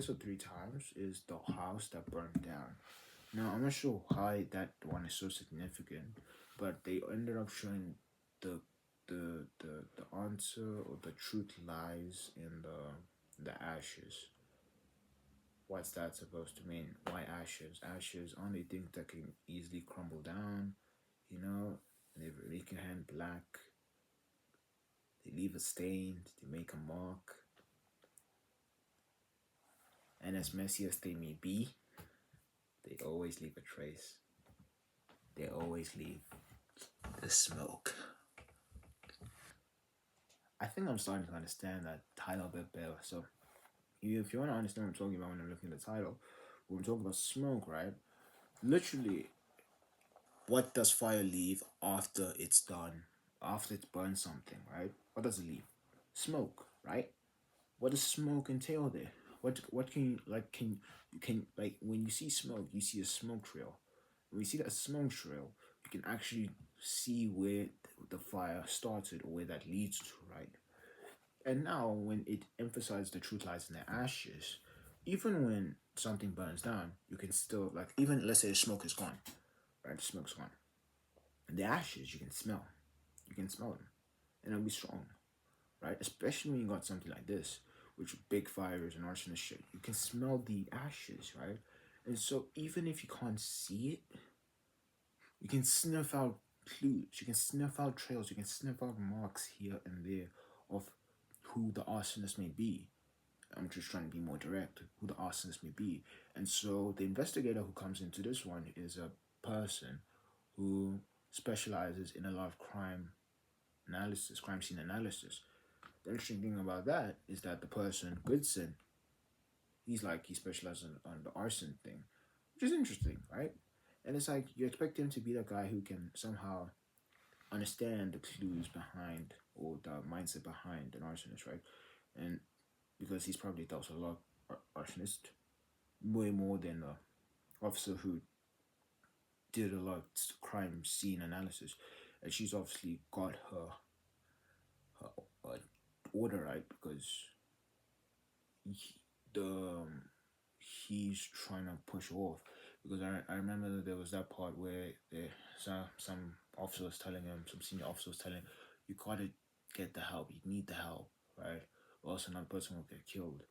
twice or three times is the house that burned down. Now I'm not sure why that one is so significant, but they ended up showing the the answer or the truth lies in the ashes. What's that supposed to mean? Why ashes? Ashes only things that can easily crumble down, you know, and they make your hand black. They leave a stain, they make a mark, and as messy as they may be, they always leave a trace. They always leave the smoke. I think I'm starting to understand that title a bit better. So, if you want to understand what I'm talking about when I'm looking at the title, when we're talking about smoke, right? Literally, what does fire leave after it's done? After it's burned something, right? What does it leave? Smoke, right? What does smoke entail there? What can you like? Can like when you see smoke, you see a smoke trail. When you see that smoke trail, you can actually see where the fire started or where that leads to, right? And now, when it emphasizes the truth lies in the ashes, even when something burns down, you can still like even let's say the smoke is gone, right? The smoke's gone. The ashes you can smell. You can smell them, and it'll be strong, right? Especially when you got something like this, which big fires and arson and shit, you can smell the ashes, right? And so even if you can't see it, you can sniff out clues, you can sniff out trails, you can sniff out marks here and there of who the arsonist may be. I'm just trying to be more direct, who the arsonist may be. And so the investigator who comes into this one is a person who specializes in a lot of crime analysis, crime scene analysis. The interesting thing about that is that the person, Gudsen, he specializes on the arson thing, which is interesting, right? And it's like you expect him to be the guy who can somehow understand the clues behind or the mindset behind an arsonist, right? And because he's probably dealt with a lot of arsonist, way more than the officer who did a lot of crime scene analysis, and she's obviously got her order right because he, the he's trying to push off because I remember that there was that part where some officer was telling him, some senior officer was telling him, you gotta get the help, you need the help, right? Or else another person will get killed.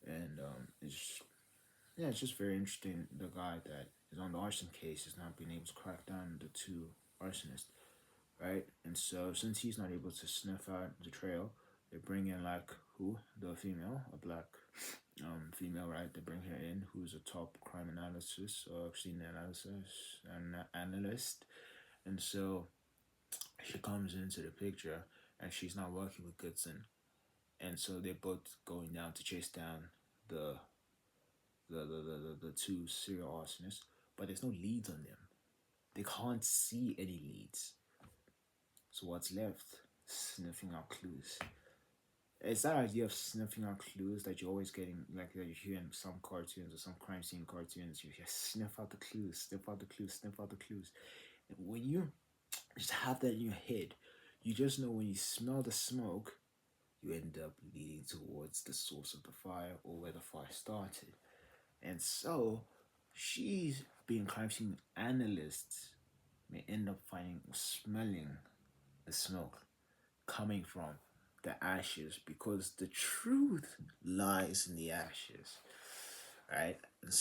And it's just very interesting. The guy that is on the arson case is not being able to crack down the two arsonists, right? And so since he's not able to sniff out the trail, they bring in like who? The female, a black female, right? They bring her in, who's a top crime analysis or scene analysis and analyst. And so she comes into the picture and she's not working with Gudsen. And so they're both going down to chase down the the two serial arsonists, but there's no leads on them. They can't see any leads. So what's left? Sniffing out clues. It's that idea of sniffing out clues that you're always getting, like that you hear in some cartoons or some crime scene cartoons. You hear sniff out the clues, sniff out the clues, sniff out the clues. And when you just have that in your head, you just know when you smell the smoke, you end up leading towards the source of the fire or where the fire started. And so, she's being crime scene analysts may end up finding smelling the smoke coming from the ashes because the truth lies in the ashes, right? And so